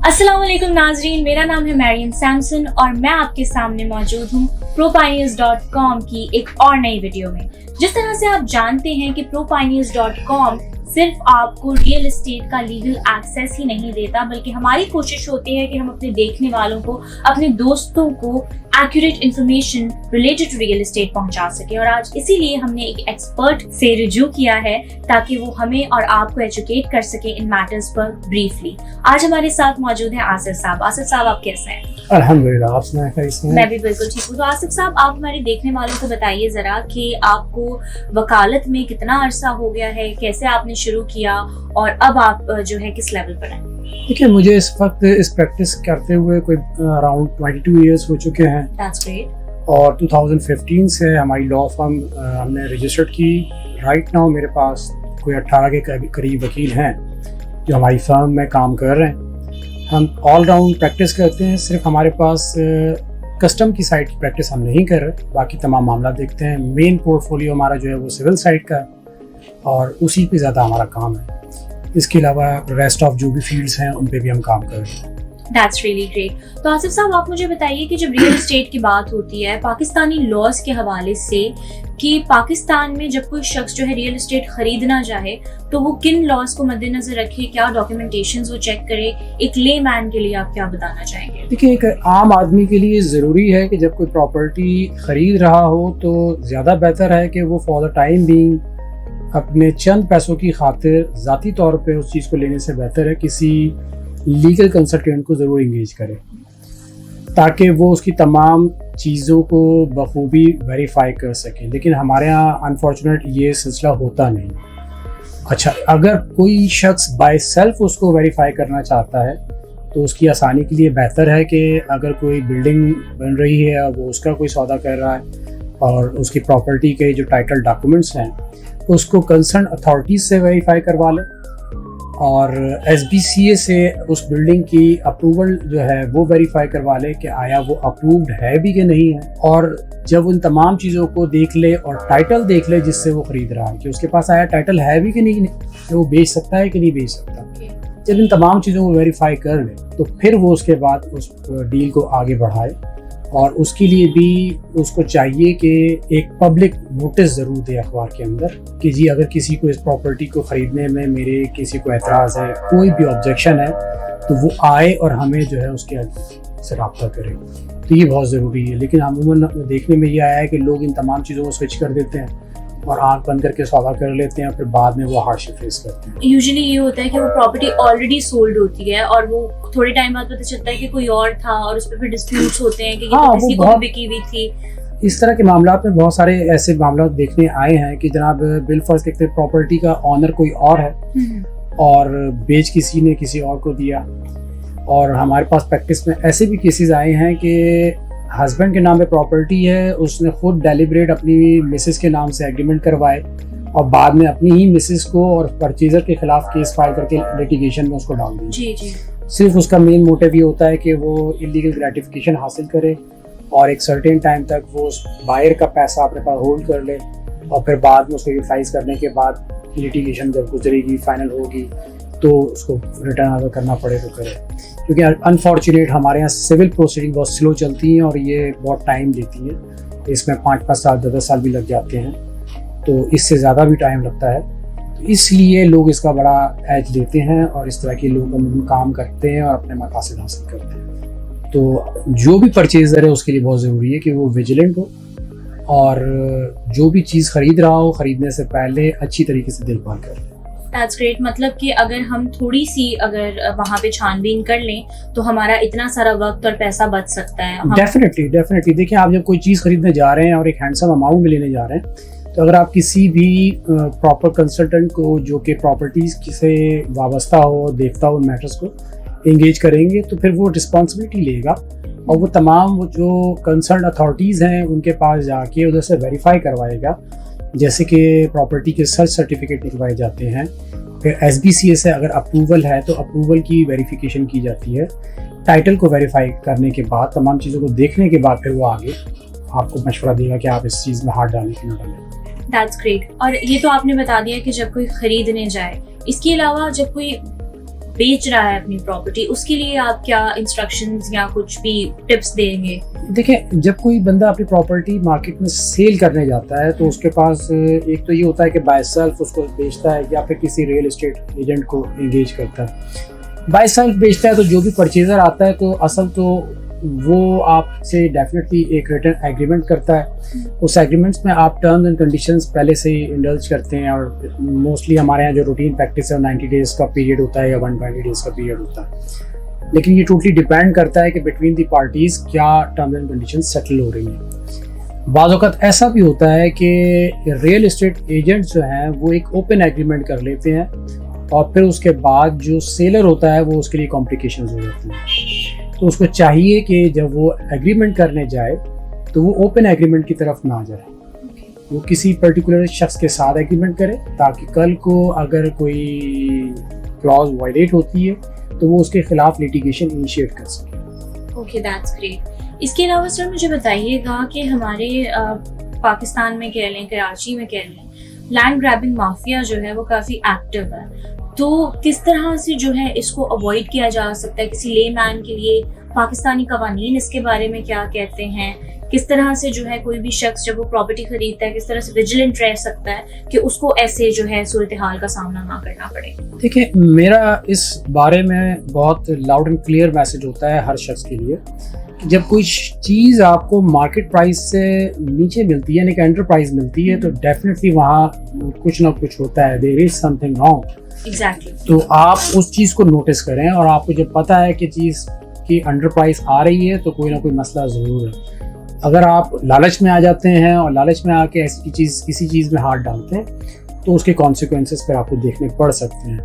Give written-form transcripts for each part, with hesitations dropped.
अस्सलाम वालेकुम नाजरीन, मेरा नाम है मैरियम सैमसन और मैं आपके सामने मौजूद हूँ ProPioneers.com की एक और नई वीडियो में। जिस तरह से आप जानते हैं कि ProPioneers.com सिर्फ आपको रियल एस्टेट का लीगल एक्सेस ही नहीं देता, बल्कि हमारी कोशिश होती है कि हम अपने देखने वालों को, अपने दोस्तों को accurate information related to real estate पहुंचा सके। और आज इसीलिए हमने एक एक्सपर्ट से रिव्यू किया है ताकि वो हमें और आपको एजुकेट कर सके इन मैटर्स पर ब्रीफली। आज हमारे साथ मौजूद है आसिफ साहब। आसिफ साहब, आप कैसे हैं? अल्हम्दुलिल्लाह, आप सुनाएं कैसे हैं? मैं भी बिल्कुल ठीक हूँ। तो आसिफ साहब, आप हमारे देखने वालों को बताइए जरा कि आपको वकालत में कितना अरसा हो गया है, कैसे आपने शुरू किया और अब आप जो है किस लेवल पर हैं? देखिए, मुझे इस वक्त इस प्रैक्टिस करते हुए कोई अराउंड 22 इयर्स हो चुके हैं। That's great. और 2015 से हमारी लॉ फर्म हमने रजिस्टर्ड की। राइट नाउ मेरे पास कोई 18 के करीब वकील हैं जो हमारी फर्म में काम कर रहे हैं। हम ऑल राउंड प्रैक्टिस करते हैं। सिर्फ हमारे पास कस्टम की साइड की प्रैक्टिस हम नहीं कर रहे, बाकी तमाम मामला देखते हैं। मेन पोर्टफोलियो हमारा जो है वो सिविल साइड का है और उसी पे ज़्यादा हमारा काम है। इसके अलावा रेस्ट ऑफ जो भी फील्ड्स हैं उन पे भी हम काम कर रहे हैं। That's really great. तो आसिफ साहब, आप मुझे बताइए कि जब रियल एस्टेट की बात होती है पाकिस्तानी लॉज के हवाले से, कि पाकिस्तान में जब कोई शख्स जो है रियल एस्टेट खरीदना चाहे तो वो किन लॉज को मद्देनजर रखे, क्या डॉक्यूमेंटेशंस वो चेक करे, एक ले मैन के लिए आप क्या बताना चाहेंगे? देखिए, एक आम आदमी के लिए ज़रूरी है कि जब कोई प्रॉपर्टी ख़रीद रहा हो तो ज़्यादा बेहतर है कि वो फॉर द टाइम बीइंग अपने चंद पैसों की खातिर ज़ाती तौर पे उस चीज़ को लेने से बेहतर है किसी लीगल कंसल्टेंट को ज़रूर इंगेज करे, ताकि वो उसकी तमाम चीज़ों को बखूबी वेरीफाई कर सकें। लेकिन हमारे यहाँ अनफॉर्चुनेट ये सिलसिला होता नहीं। अच्छा, अगर कोई शख्स बाय सेल्फ उसको वेरीफाई करना चाहता है तो उसकी आसानी के लिए बेहतर है कि अगर कोई बिल्डिंग बन रही है और वो उसका कोई सौदा कर रहा है और उसकी प्रॉपर्टी के जो टाइटल डॉक्यूमेंट्स हैं उसको कंसर्न अथॉरिटीज़ से वेरीफाई करवा लें और SBCA से उस बिल्डिंग की अप्रूवल जो है वो वेरीफाई करवा ले कि आया वो अप्रूव्ड है भी कि नहीं है। और जब उन तमाम चीज़ों को देख ले और टाइटल देख ले जिससे वो ख़रीद रहा है कि उसके पास आया टाइटल है भी कि नहीं, कि वो बेच सकता है कि नहीं बेच सकता। जब इन तमाम चीज़ों को वेरीफाई कर ले तो फिर वो उसके बाद उस डील को आगे बढ़ाए। और उसके लिए भी उसको चाहिए कि एक पब्लिक नोटिस ज़रूर दे अखबार के अंदर कि जी अगर किसी को इस प्रॉपर्टी को ख़रीदने में मेरे किसी को एतराज़ है, कोई भी ऑब्जेक्शन है, तो वो आए और हमें जो है उसके से रब्ता करे। तो ये बहुत ज़रूरी है। लेकिन अमूमन देखने में ये आया है कि लोग इन तमाम चीज़ों को स्विच कर देते हैं और आंख बंद करके सौदा कर लेते हैं, फिर बाद में वो हार्डशिप फेस करते हैं। यूजुअली ये होता है कि वो प्रॉपर्टी ऑलरेडी सोल्ड होती है और वो थोड़े टाइम बाद पता चलता है कि कोई और था और उस पर फिर डिस्प्यूट्स होते हैं कि ये तो किसी को बिकी हुई थी। इस तरह के मामला में बहुत सारे ऐसे मामला देखने आए हैं कि जनाब बिल फर्ज देखते प्रॉपर्टी का ऑनर कोई और है और बेच किसी ने किसी और को दिया। और हमारे पास प्रैक्टिस में ऐसे भी केसेस आए हैं कि हस्बैंड के नाम पे प्रॉपर्टी है, उसने खुद डेलिब्रेट अपनी मिसेस के नाम से एग्रीमेंट करवाए और बाद में अपनी ही मिसेस को और परचेजर के खिलाफ केस फाइल करके लिटिगेशन में उसको डाल दिया। जी जी। सिर्फ उसका मेन मोटिव ये होता है कि वो इलीगल ग्रेटिफिकेशन हासिल करे और एक सर्टेन टाइम तक वो उस बायर का पैसा अपने पास होल्ड कर ले और फिर बाद में उसको यूटिलाइज करने के बाद लिटिगेशन जब गुजरेगी, फाइनल होगी, तो उसको रिटर्न अगर करना पड़े तो करे। क्योंकि अनफॉर्चुनेट हमारे यहाँ सिविल प्रोसीडिंग बहुत स्लो चलती हैं और ये बहुत टाइम लेती है। इसमें 5-5 साल 10 साल भी लग जाते हैं, तो इससे ज़्यादा भी टाइम लगता है। तो इसलिए लोग इसका बड़ा एज लेते हैं और इस तरह के लोग काम करते हैं और अपने मकासद हासिल करते हैं। तो जो भी परचेज़र है उसके लिए बहुत ज़रूरी है कि वो विजिलेंट हो और जो भी चीज़ ख़रीद रहा हो ख़रीदने से पहले अच्छी तरीके से देखभाल कर ले। That's great. मतलब कि अगर हम थोड़ी सी अगर वहाँ पे छानबीन कर लें तो हमारा इतना सारा वक्त और पैसा बच सकता है। डेफिनेटली। देखिए, आप जब कोई चीज़ खरीदने जा रहे हैं और एक हैंडसम अमाउंट में लेने जा रहे हैं, तो अगर आप किसी भी प्रॉपर कंसल्टेंट को जो कि प्रॉपर्टीज़ से वाबस्ता हो, देखता हो उन मैटर्स को, इंगेज करेंगे तो फिर वो रिस्पॉन्सिबिलिटी लेगा और वो तमाम वो जो कंसर्न अथॉरिटीज़ हैं उनके पास जाके उधर से वेरीफाई करवाएगा। जैसे कि प्रॉपर्टी के सर्च सर्टिफिकेट निकलवाए जाते हैं, फिर SBCA से अगर अप्रूवल है तो अप्रूवल की वेरिफिकेशन की जाती है। टाइटल को वेरीफाई करने के बाद, तमाम चीज़ों को देखने के बाद फिर वो आगे आपको मशवरा देगा कि आप इस चीज़ में हाथ डालें कि ना डालें। That's great. और ये तो आपने बता दिया कि जब कोई खरीदने जाए, इसके अलावा जब कोई बेच रहा है अपनी प्रॉपर्टी, उसके लिए आप क्या इंस्ट्रक्शंस या कुछ भी टिप्स देंगे? देखिए, जब कोई बंदा अपनी प्रॉपर्टी मार्केट में सेल करने जाता है तो उसके पास एक तो ये होता है कि बाय सेल्फ उसको बेचता है या फिर किसी रियल एस्टेट एजेंट को एंगेज करता है। बाय सेल्फ बेचता है तो जो भी परचेजर आता है तो असल तो वो आपसे डेफिनेटली एक रिटन एग्रीमेंट करता है। उस एग्रीमेंट्स में आप टर्म्स एंड कंडीशंस पहले से ही इंडल्ज करते हैं और मोस्टली हमारे यहाँ जो रूटीन प्रैक्टिस है 90 डेज़ का पीरियड होता है या 120 डेज़ का पीरियड होता है। लेकिन ये टोटली डिपेंड करता है कि बिटवीन दी पार्टीज़ क्या टर्म्स एंड कंडीशंस सेटल हो रही हैं। बाज़ औक़ात ऐसा भी होता है कि रियल एस्टेट एजेंट्स जो हैं वो एक ओपन एग्रीमेंट कर लेते हैं और फिर उसके बाद जो सेलर होता है वो उसके लिए कॉम्प्लिकेशंस हो जाती हैं। तो उसको चाहिए कि जब वो एग्रीमेंट करने जाए तो वो ओपन एग्रीमेंट की तरफ ना जाए, वो किसी पर्टिकुलर शख्स के साथ एग्रीमेंट करे ताकि कल को अगर कोई क्लॉज वायलेट होती है तो वो उसके खिलाफ लिटिगेशन इनिशिएट कर सके। Okay, that's great. इसके अलावा सर मुझे बताइएगा कि हमारे पाकिस्तान में कह लें, कराची में कह लें, लैंड ग्रैबिंग माफिया जो है वो काफ़ी एक्टिव है, तो किस तरह से जो है इसको अवॉइड किया जा सकता है? किसी लेमैन के लिए पाकिस्तानी कवानीन इसके बारे में क्या कहते हैं? किस तरह से जो है कोई भी शख्स जब वो प्रॉपर्टी खरीदता है किस तरह से विजिलेंट रह सकता है कि उसको ऐसे जो है सूरत हाल का सामना ना करना पड़े? देखिए, मेरा इस बारे में बहुत लाउड एंड क्लियर मैसेज होता है हर शख्स के लिए कि जब कोई चीज़ आपको मार्केट प्राइस से नीचे मिलती है यानी कि अंडर प्राइस मिलती है तो डेफिनेटली वहाँ कुछ ना कुछ होता है, there is something wrong. Exactly. तो आप उस चीज़ को नोटिस करें और आपको जब पता है कि चीज़ की अंडर प्राइस आ रही है तो कोई ना कोई मसला ज़रूर है। अगर आप लालच में आ जाते हैं और लालच में आके ऐसी चीज़ किसी चीज़ में हाथ डालते हैं तो उसके कॉन्सिक्वेंसेस पर आपको देखने पड़ सकते हैं।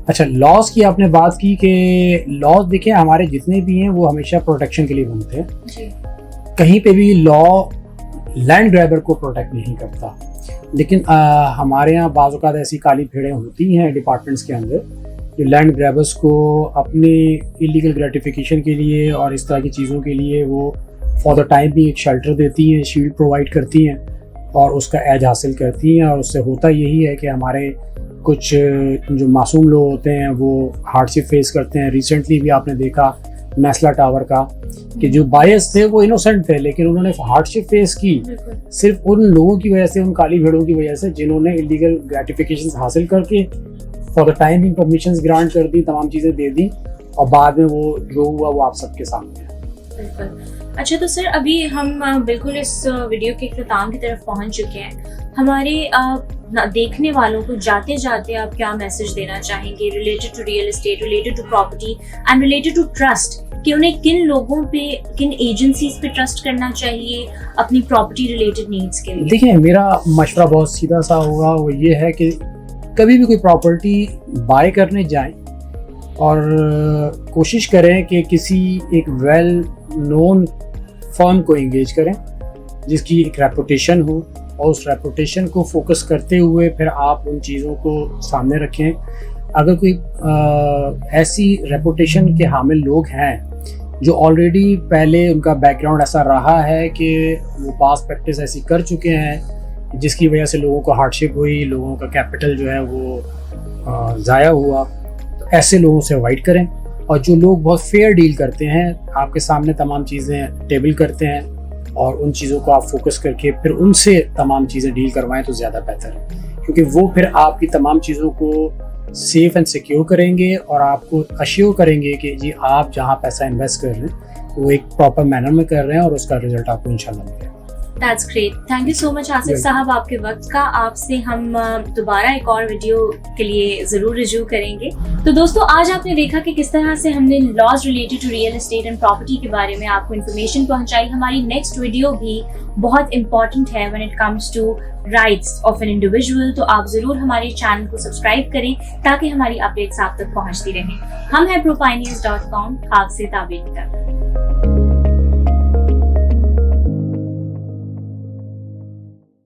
अच्छा, लॉस की आपने बात की कि लॉस देखिए हमारे जितने भी हैं वो हमेशा प्रोटेक्शन के लिए बनते हैं जी। कहीं पे भी लॉ लैंड ग्रैबर को प्रोटेक्ट नहीं करता, लेकिन हमारे यहाँ बाज़ औक़ात ऐसी काली भेड़ें होती हैं डिपार्टमेंट्स के अंदर जो लैंड ग्रैबर्स को अपनी इलीगल ग्रेटिफिकेशन के लिए और इस तरह की चीज़ों के लिए वो फॉर द टाइम भी एक शेल्टर देती हैं, शील्ड प्रोवाइड करती हैं और उसका एज हासिल करती हैं। और उससे होता यही है कि हमारे कुछ जो मासूम लोग होते हैं वो हार्डशिप फेस करते हैं। रिसेंटली भी आपने देखा मैसला टावर का कि जो बायस थे वो इनोसेंट थे लेकिन उन्होंने हार्डशिप फेस की सिर्फ उन लोगों की वजह से, उन काली भेड़ों की वजह से जिन्होंने इलीगल ग्रेटिफिकेशन हासिल करके फॉर द टाइम भी परमिशंस ग्रांट कर दी, तमाम चीज़ें दे दी और बाद में वो जो हुआ वो आप सबके सामने है। बिल्कुल। अच्छा, तो सर अभी हम बिल्कुल इस वीडियो के इख्तिताम की तरफ पहुंच चुके हैं। हमारे देखने वालों को जाते जाते आप क्या मैसेज देना चाहेंगे related to real estate, related to property and related to trust, कि उन्हें किन लोगों पे, किन एजेंसीज पे ट्रस्ट करना चाहिए अपनी प्रॉपर्टी रिलेटेड नीड्स के लिए? देखिए, मेरा मशवरा बहुत सीधा सा होगा, वो ये है कि कभी भी कोई प्रॉपर्टी बाय करने जाएं और कोशिश करें कि किसी एक वेल नोन फर्म को एंगेज करें जिसकी एक रेपुटेशन हो और उस रेपुटेशन को फोकस करते हुए फिर आप उन चीज़ों को सामने रखें। अगर कोई ऐसी रेपुटेशन के हामिल लोग हैं जो ऑलरेडी पहले उनका बैकग्राउंड ऐसा रहा है कि वो पास प्रैक्टिस ऐसी कर चुके हैं जिसकी वजह से लोगों को हार्डशिप हुई, लोगों का कैपिटल जो है वो ज़ाया हुआ, तो ऐसे लोगों से अवॉइड करें। और जो लोग बहुत फेयर डील करते हैं, आपके सामने तमाम चीज़ें टेबल करते हैं और उन चीज़ों को आप फोकस करके फिर उनसे तमाम चीज़ें डील करवाएं तो ज़्यादा बेहतर है, क्योंकि वो फिर आपकी तमाम चीज़ों को सेफ एंड सिक्योर करेंगे और आपको अश्योर करेंगे कि जी आप जहाँ पैसा इन्वेस्ट कर रहे हैं वो एक प्रॉपर मैनर में कर रहे हैं और उसका रिजल्ट आपको इंशाल्लाह मिलेगा। That's great. Thank you so much Asif साहब आपके वक्त का। आपसे हम दोबारा एक और वीडियो के लिए ज़रूर रिज्यू करेंगे। तो दोस्तों, आज आपने देखा कि किस तरह से हमने laws related to real estate and property के बारे में आपको इन्फॉर्मेशन पहुंचाई। हमारी नेक्स्ट वीडियो भी बहुत इंपॉर्टेंट है when it comes to rights of an individual, तो आप ज़रूर हमारे चैनल को सब्सक्राइब करें ताकि हमारी अपडेट्स आप तक पहुँचती रहें। हम हैं ProPioneers.com, आपसे ताबीर तक।